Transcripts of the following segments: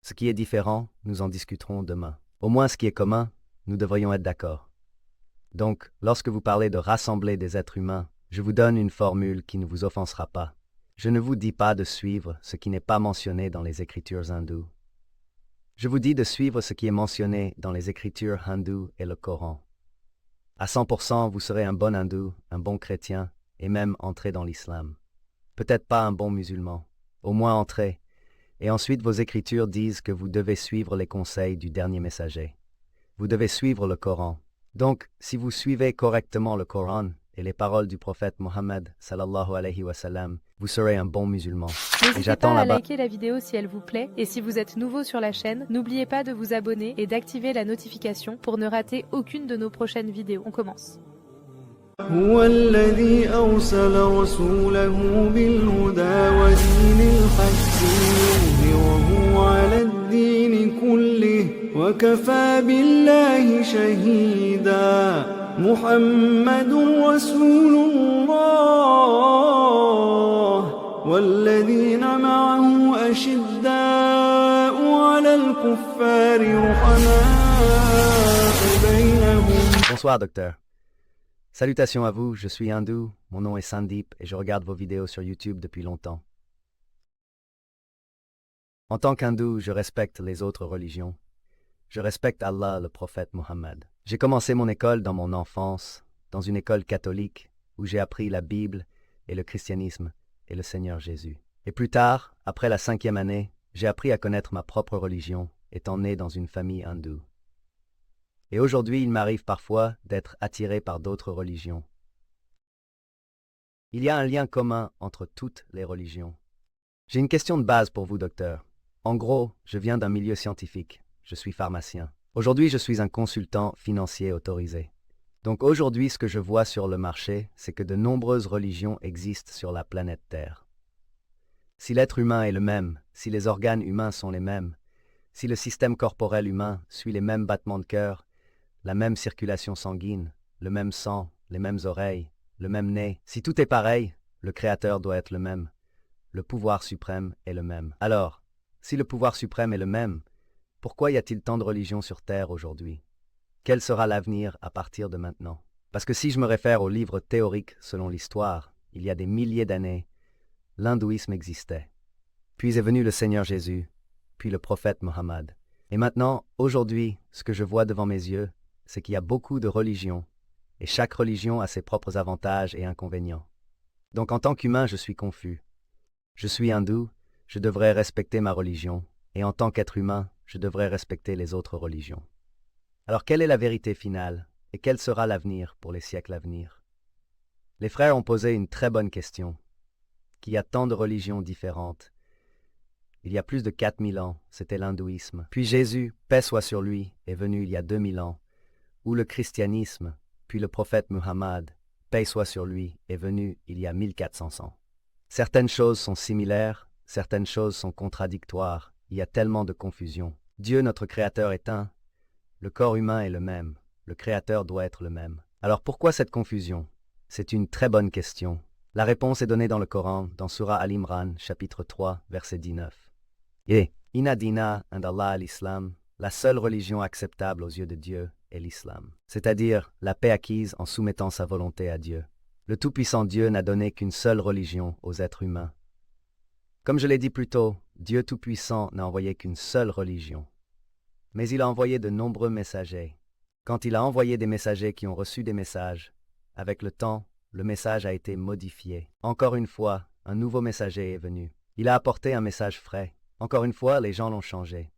Ce qui est différent, nous en discuterons demain. Au moins ce qui est commun, nous devrions être d'accord. Donc, lorsque vous parlez de rassembler des êtres humains, je vous donne une formule qui ne vous offensera pas. Je ne vous dis pas de suivre ce qui n'est pas mentionné dans les écritures hindoues. Je vous dis de suivre ce qui est mentionné dans les écritures hindoues et le Coran. À 100%, vous serez un bon hindou, un bon chrétien, et même entrer dans l'islam. Peut-être pas un bon musulman, au moins entrer. Et ensuite vos écritures disent que vous devez suivre les conseils du dernier messager. Vous devez suivre le Coran. Donc, si vous suivez correctement le Coran et les paroles du prophète Mohammed sallallahu alayhi wa sallam, vous serez un bon musulman. Et N'hésitez j'attends pas à là-bas. liker la vidéo si elle vous plaît, et si vous êtes nouveau sur la chaîne, n'oubliez pas de vous abonner et d'activer la notification pour ne rater aucune de nos prochaines vidéos. On commence. هو الذي أرسل رسوله بالهدى ودين الحق ليظهره على الدين كله وكفى بالله شهيدا محمد رسول الله والذين معه أشداء على الكفار رحماء بينهم. Bonsoir, docteur. Salutations à vous, je suis hindou, mon nom est Sandeep et je regarde vos vidéos sur YouTube depuis longtemps. En tant qu'hindou, je respecte les autres religions. Je respecte Allah, le prophète Mohammed. J'ai commencé mon école dans mon enfance, dans une école catholique, où j'ai appris la Bible et le christianisme et le Seigneur Jésus. Et plus tard, après la 5e année, j'ai appris à connaître ma propre religion, étant né dans une famille hindoue. Et aujourd'hui, il m'arrive parfois d'être attiré par d'autres religions. Il y a un lien commun entre toutes les religions. J'ai une question de base pour vous, docteur. En gros, je viens d'un milieu scientifique. Je suis pharmacien. Aujourd'hui, je suis un consultant financier autorisé. Donc aujourd'hui, ce que je vois sur le marché, c'est que de nombreuses religions existent sur la planète Terre. Si l'être humain est le même, si les organes humains sont les mêmes, si le système corporel humain suit les mêmes battements de cœur, la même circulation sanguine, le même sang, les mêmes oreilles, le même nez. Si tout est pareil, le Créateur doit être le même. Le pouvoir suprême est le même. Alors, si le pouvoir suprême est le même, pourquoi y a-t-il tant de religions sur Terre aujourd'hui? Quel sera l'avenir à partir de maintenant? Parce que si je me réfère aux livres théoriques selon l'histoire, il y a des milliers d'années, l'hindouisme existait. Puis est venu le Seigneur Jésus, puis le prophète Mohammed. Et maintenant, aujourd'hui, ce que je vois devant mes yeux, c'est qu'il y a beaucoup de religions, et chaque religion a ses propres avantages et inconvénients. Donc en tant qu'humain, je suis confus. Je suis hindou, je devrais respecter ma religion, et en tant qu'être humain, je devrais respecter les autres religions. Alors quelle est la vérité finale, et quel sera l'avenir pour les siècles à venir? Les frères ont posé une très bonne question. Qu'il y a tant de religions différentes. Il y a plus de 4000 ans, c'était l'hindouisme. Puis Jésus, paix soit sur lui, est venu il y a 2000 ans. Ou le christianisme, puis le prophète Muhammad, paix soit sur lui, est venu il y a 1400 ans. Certaines choses sont similaires, certaines choses sont contradictoires, il y a tellement de confusion. Dieu, notre Créateur, est un. Le corps humain est le même, le Créateur doit être le même. Alors pourquoi cette confusion? C'est une très bonne question. La réponse est donnée dans le Coran, dans Surah Al-Imran, chapitre 3, verset 19. Et Inna dina indallah al-Islam, la seule religion acceptable aux yeux de Dieu est l'islam, c'est-à-dire la paix acquise en soumettant sa volonté à Dieu. Le Tout-Puissant Dieu n'a donné qu'une seule religion aux êtres humains. Comme je l'ai dit plus tôt, Dieu Tout-Puissant n'a envoyé qu'une seule religion. Mais il a envoyé de nombreux messagers. Quand il a envoyé des messagers qui ont reçu des messages, avec le temps, le message a été modifié. Encore une fois, un nouveau messager est venu. Il a apporté un message frais. Encore une fois, les gens l'ont changé.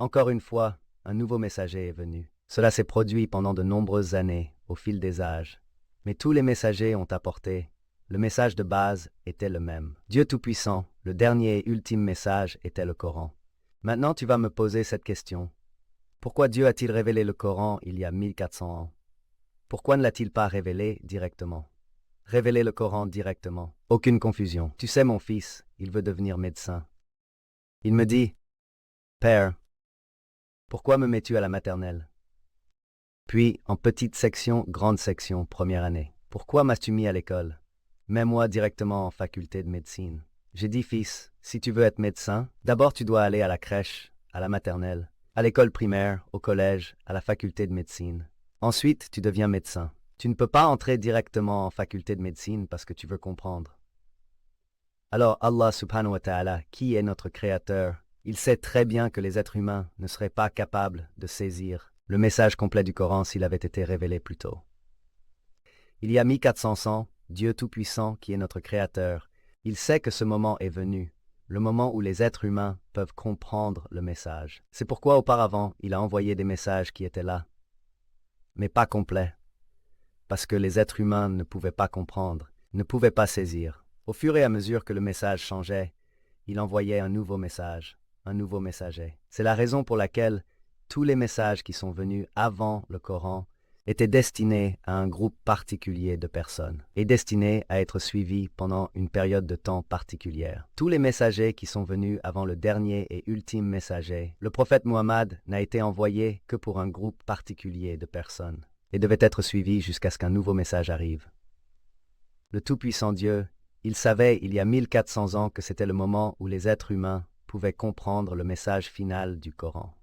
Encore une fois, un nouveau messager est venu. Cela s'est produit pendant de nombreuses années, au fil des âges. Mais tous les messagers ont apporté. Le message de base était le même. Dieu Tout-Puissant, le dernier et ultime message était le Coran. Maintenant, tu vas me poser cette question. Pourquoi Dieu a-t-il révélé le Coran il y a 1400 ans? Pourquoi ne l'a-t-il pas révélé directement? Révéler le Coran directement. Aucune confusion. Tu sais, mon fils, il veut devenir médecin. Il me dit, « Père, pourquoi me mets-tu à la maternelle? » Puis, en petite section, grande section, première année. « Pourquoi m'as-tu mis à l'école? Mets-moi directement en faculté de médecine. » J'ai dit, « Fils, si tu veux être médecin, d'abord tu dois aller à la crèche, à la maternelle, à l'école primaire, au collège, à la faculté de médecine. Ensuite, tu deviens médecin. Tu ne peux pas entrer directement en faculté de médecine parce que tu veux comprendre. Alors Allah subhanahu wa ta'ala, qui est notre créateur, il sait très bien que les êtres humains ne seraient pas capables de saisir le message complet du Coran s'il avait été révélé plus tôt. Il y a 1400 ans, Dieu Tout-Puissant, qui est notre créateur, il sait que ce moment est venu, le moment où les êtres humains peuvent comprendre le message. C'est pourquoi auparavant, il a envoyé des messages qui étaient là, mais pas complets, parce que les êtres humains ne pouvaient pas comprendre, ne pouvaient pas saisir. Au fur et à mesure que le message changeait, il envoyait un nouveau message, un nouveau messager. C'est la raison pour laquelle tous les messages qui sont venus avant le Coran étaient destinés à un groupe particulier de personnes et destinés à être suivis pendant une période de temps particulière. Tous les messagers qui sont venus avant le dernier et ultime messager, le prophète Muhammad n'a été envoyé que pour un groupe particulier de personnes et devait être suivi jusqu'à ce qu'un nouveau message arrive. Le Tout-Puissant Dieu, il savait il y a 1400 ans que c'était le moment où les êtres humains pouvaient comprendre le message final du Coran.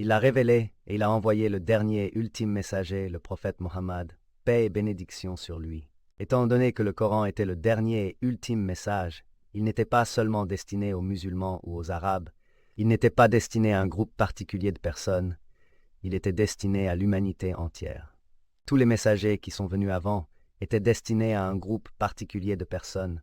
Il l'a révélé et il a envoyé le dernier et ultime messager, le prophète Mohammed, paix et bénédiction sur lui. Étant donné que le Coran était le dernier et ultime message, il n'était pas seulement destiné aux musulmans ou aux arabes, il n'était pas destiné à un groupe particulier de personnes, il était destiné à l'humanité entière. Tous les messagers qui sont venus avant étaient destinés à un groupe particulier de personnes,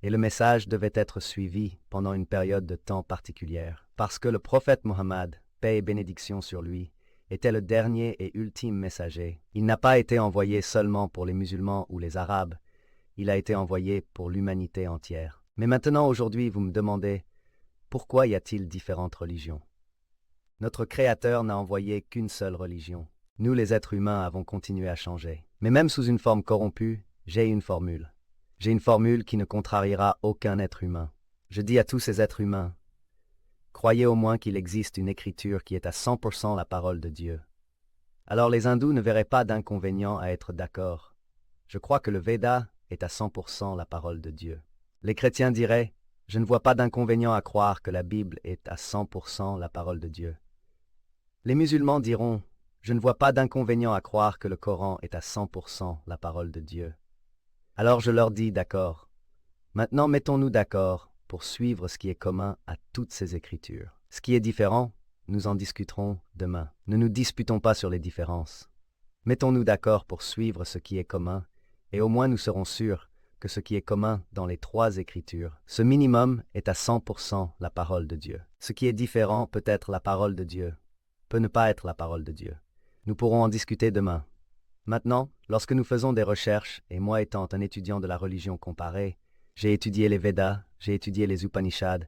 et le message devait être suivi pendant une période de temps particulière, parce que le prophète Mohammed, paix et bénédiction sur lui, était le dernier et ultime messager. Il n'a pas été envoyé seulement pour les musulmans ou les arabes, il a été envoyé pour l'humanité entière. Mais maintenant, aujourd'hui, vous me demandez, pourquoi y a-t-il différentes religions? Notre Créateur n'a envoyé qu'une seule religion. Nous, les êtres humains, avons continué à changer. Mais même sous une forme corrompue, j'ai une formule. J'ai une formule qui ne contrariera aucun être humain. Je dis à tous ces êtres humains, croyez au moins qu'il existe une écriture qui est à 100% la parole de Dieu. Alors les hindous ne verraient pas d'inconvénient à être d'accord. Je crois que le Veda est à 100% la parole de Dieu. Les chrétiens diraient, je ne vois pas d'inconvénient à croire que la Bible est à 100% la parole de Dieu. Les musulmans diront, je ne vois pas d'inconvénient à croire que le Coran est à 100% la parole de Dieu. Alors je leur dis, d'accord. Maintenant mettons-nous d'accord pour suivre ce qui est commun à toutes ces écritures. Ce qui est différent, nous en discuterons demain. Ne nous disputons pas sur les différences. Mettons-nous d'accord pour suivre ce qui est commun, et au moins nous serons sûrs que ce qui est commun dans les trois écritures, ce minimum est à 100% la parole de Dieu. Ce qui est différent peut être la parole de Dieu, peut ne pas être la parole de Dieu. Nous pourrons en discuter demain. Maintenant, lorsque nous faisons des recherches, et moi étant un étudiant de la religion comparée, j'ai étudié les Védas, j'ai étudié les Upanishads,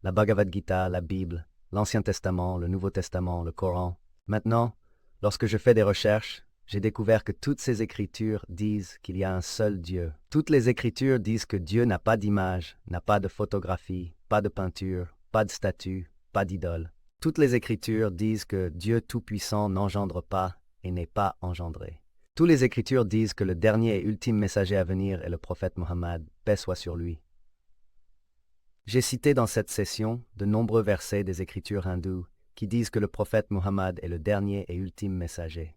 la Bhagavad Gita, la Bible, l'Ancien Testament, le Nouveau Testament, le Coran. Maintenant, lorsque je fais des recherches, j'ai découvert que toutes ces écritures disent qu'il y a un seul Dieu. Toutes les écritures disent que Dieu n'a pas d'image, n'a pas de photographie, pas de peinture, pas de statue, pas d'idole. Toutes les écritures disent que Dieu Tout-Puissant n'engendre pas et n'est pas engendré. Toutes les écritures disent que le dernier et ultime messager à venir est le prophète Mohammed, paix soit sur lui. J'ai cité dans cette session de nombreux versets des écritures hindoues qui disent que le prophète Mohammed est le dernier et ultime messager.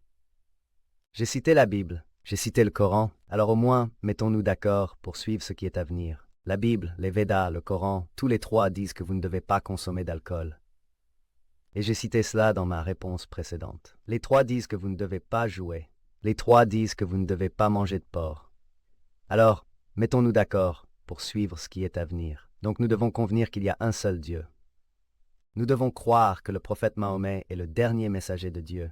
J'ai cité la Bible, j'ai cité le Coran, alors au moins mettons-nous d'accord pour suivre ce qui est à venir. La Bible, les Védas, le Coran, tous les trois disent que vous ne devez pas consommer d'alcool. Et j'ai cité cela dans ma réponse précédente. Les trois disent que vous ne devez pas jouer. Les trois disent que vous ne devez pas manger de porc. Alors, mettons-nous d'accord pour suivre ce qui est à venir. Donc nous devons convenir qu'il y a un seul Dieu. Nous devons croire que le prophète Mahomet est le dernier messager de Dieu.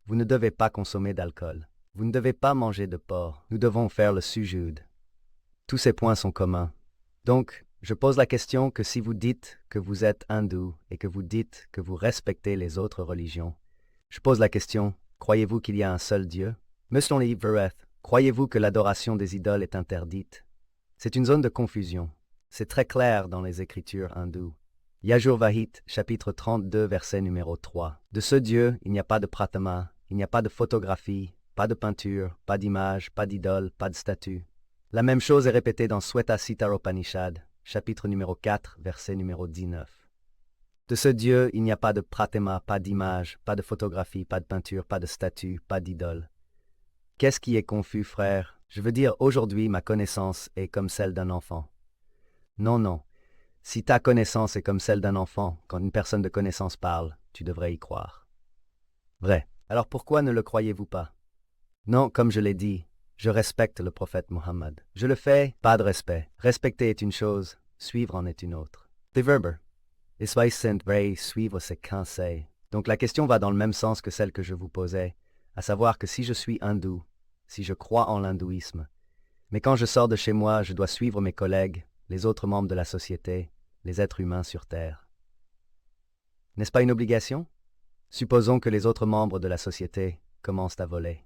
Vous ne devez pas consommer d'alcool. Vous ne devez pas manger de porc. Nous devons faire le sujoud. Tous ces points sont communs. Donc, je pose la question que si vous dites que vous êtes hindou et que vous dites que vous respectez les autres religions, je pose la question, croyez-vous qu'il y a un seul Dieu? Muslim Vereth, croyez-vous que l'adoration des idoles est interdite? C'est une zone de confusion. C'est très clair dans les écritures hindoues. Yajurvahit, chapitre 32, verset numéro 3. De ce Dieu, il n'y a pas de pratama, il n'y a pas de photographie, pas de peinture, pas d'image, pas d'idole, pas de statue. La même chose est répétée dans Sweta Sitaropanishad, chapitre numéro 4, verset numéro 19. De ce Dieu, il n'y a pas de pratema, pas d'image, pas de photographie, pas de peinture, pas de statue, pas d'idole. Qu'est-ce qui est confus, frère? Je veux dire, aujourd'hui, ma connaissance est comme celle d'un enfant. Non, non. Si ta connaissance est comme celle d'un enfant, quand une personne de connaissance parle, tu devrais y croire. Vrai. Alors pourquoi ne le croyez-vous pas? Non, comme je l'ai dit, je respecte le prophète Mohammed. Je le fais, pas de respect. Respecter est une chose, suivre en est une autre. Des verbes. Et soyez saint vrai, suivre ses conseils. Donc la question va dans le même sens que celle que je vous posais, à savoir que si je suis hindou, si je crois en l'hindouisme, mais quand je sors de chez moi, je dois suivre mes collègues, les autres membres de la société, les êtres humains sur Terre. N'est-ce pas une obligation? Supposons que les autres membres de la société commencent à voler.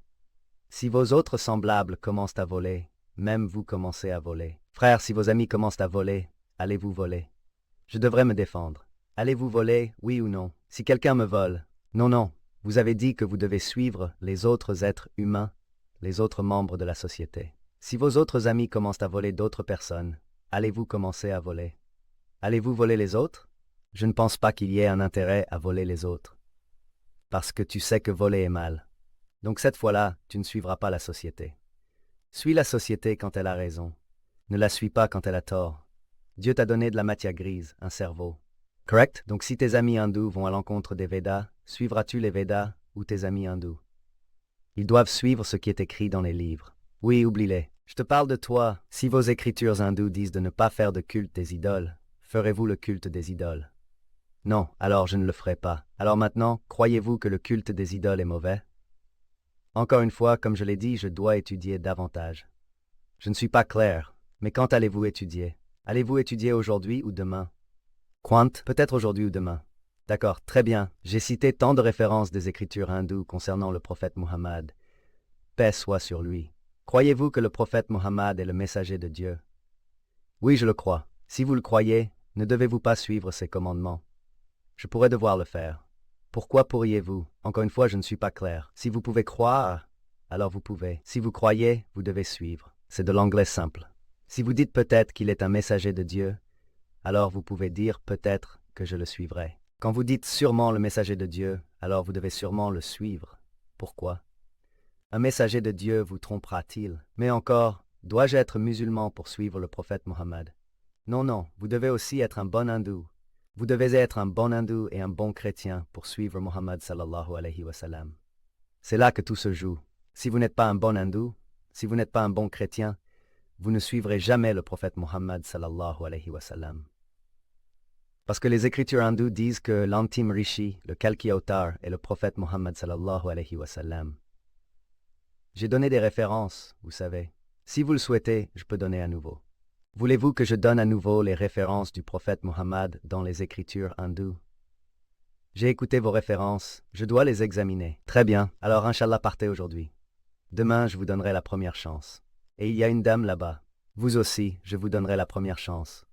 Si vos autres semblables commencent à voler, même vous commencez à voler. Frère, si vos amis commencent à voler, allez-vous voler? Je devrais me défendre. Allez-vous voler, oui ou non? Si quelqu'un me vole, non, non, vous avez dit que vous devez suivre les autres êtres humains, les autres membres de la société. Si vos autres amis commencent à voler d'autres personnes, allez-vous commencer à voler? Allez-vous voler les autres? Je ne pense pas qu'il y ait un intérêt à voler les autres. Parce que tu sais que voler est mal. Donc cette fois-là, tu ne suivras pas la société. Suis la société quand elle a raison. Ne la suis pas quand elle a tort. Dieu t'a donné de la matière grise, un cerveau. Correct? Donc si tes amis hindous vont à l'encontre des Védas, suivras-tu les Védas ou tes amis hindous? Ils doivent suivre ce qui est écrit dans les livres. Oui, oublie-les. Je te parle de toi. Si vos écritures hindoues disent de ne pas faire de culte des idoles, ferez-vous le culte des idoles? Non, alors je ne le ferai pas. Alors maintenant, croyez-vous que le culte des idoles est mauvais? Encore une fois, comme je l'ai dit, je dois étudier davantage. Je ne suis pas clair, mais quand allez-vous étudier? Allez-vous étudier aujourd'hui ou demain? Quand? Peut-être aujourd'hui ou demain. D'accord, très bien. J'ai cité tant de références des écritures hindoues concernant le prophète Muhammad. Paix soit sur lui. Croyez-vous que le prophète Muhammad est le messager de Dieu? Oui, je le crois. Si vous le croyez, ne devez-vous pas suivre ses commandements? Je pourrais devoir le faire. Pourquoi pourriez-vous? Encore une fois, je ne suis pas clair. Si vous pouvez croire, alors vous pouvez. Si vous croyez, vous devez suivre. C'est de l'anglais simple. Si vous dites peut-être qu'il est un messager de Dieu, alors vous pouvez dire peut-être que je le suivrai. Quand vous dites sûrement le messager de Dieu, alors vous devez sûrement le suivre. Pourquoi? Un messager de Dieu vous trompera-t-il? Mais encore, dois-je être musulman pour suivre le prophète Mohammed? Non, non, vous devez aussi être un bon hindou. Vous devez être un bon hindou et un bon chrétien pour suivre Mohammed sallallahu alayhi wa sallam. C'est là que tout se joue. Si vous n'êtes pas un bon hindou, si vous n'êtes pas un bon chrétien, vous ne suivrez jamais le prophète Mohammed sallallahu alayhi wa sallam. Parce que les écritures hindoues disent que l'Antim Rishi, le Kalki Avatar, est le prophète Mohammed sallallahu alayhi wa sallam. J'ai donné des références, vous savez. Si vous le souhaitez, je peux donner à nouveau. Voulez-vous que je donne à nouveau les références du prophète Mohammed dans les écritures hindoues? J'ai écouté vos références, je dois les examiner. Très bien, alors Inch'Allah partez aujourd'hui. Demain, je vous donnerai la première chance. Et il y a une dame là-bas. Vous aussi, je vous donnerai la première chance.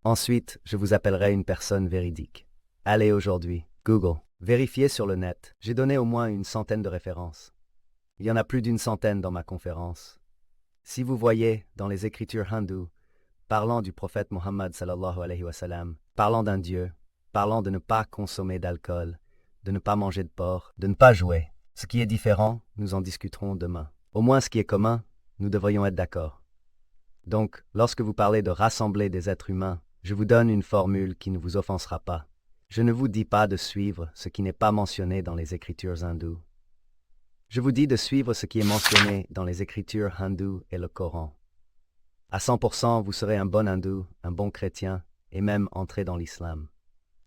Ensuite, je vous appellerai une personne véridique. Allez aujourd'hui, Google, vérifiez sur le net. J'ai donné au moins une centaine de références. Il y en a plus d'une centaine dans ma conférence. Si vous voyez dans les écritures hindoues, parlant du prophète Mohammed sallallahu alayhi wa sallam, parlant d'un Dieu, parlant de ne pas consommer d'alcool, de ne pas manger de porc, de ne pas jouer. Ce qui est différent, nous en discuterons demain. Au moins ce qui est commun, nous devrions être d'accord. Donc, lorsque vous parlez de rassembler des êtres humains, je vous donne une formule qui ne vous offensera pas. Je ne vous dis pas de suivre ce qui n'est pas mentionné dans les écritures hindoues. Je vous dis de suivre ce qui est mentionné dans les écritures hindoues et le Coran. À 100%, vous serez un bon hindou, un bon chrétien, et même entrer dans l'islam.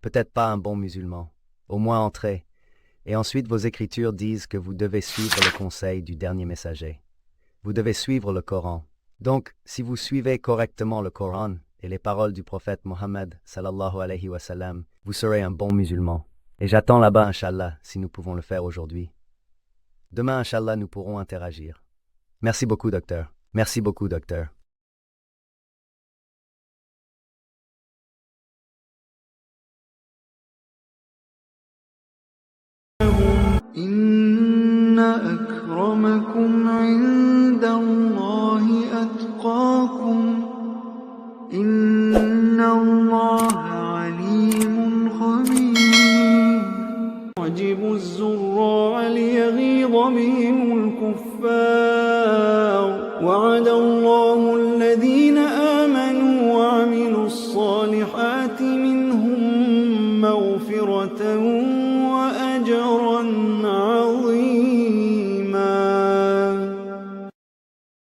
Peut-être pas un bon musulman, au moins entrer. Et ensuite, vos écritures disent que vous devez suivre le conseil du dernier messager. Vous devez suivre le Coran. Donc, si vous suivez correctement le Coran et les paroles du prophète Mohammed sallallahu alayhi wa sallam, vous serez un bon musulman. Et j'attends là-bas, Inch'Allah, si nous pouvons le faire aujourd'hui. Demain, Inch'Allah, nous pourrons interagir. Merci beaucoup, docteur. Merci beaucoup, docteur. إن أكرمكم عند الله أتقاكم إن الله عليم خبير يعجب الزراع ليغيظ بهم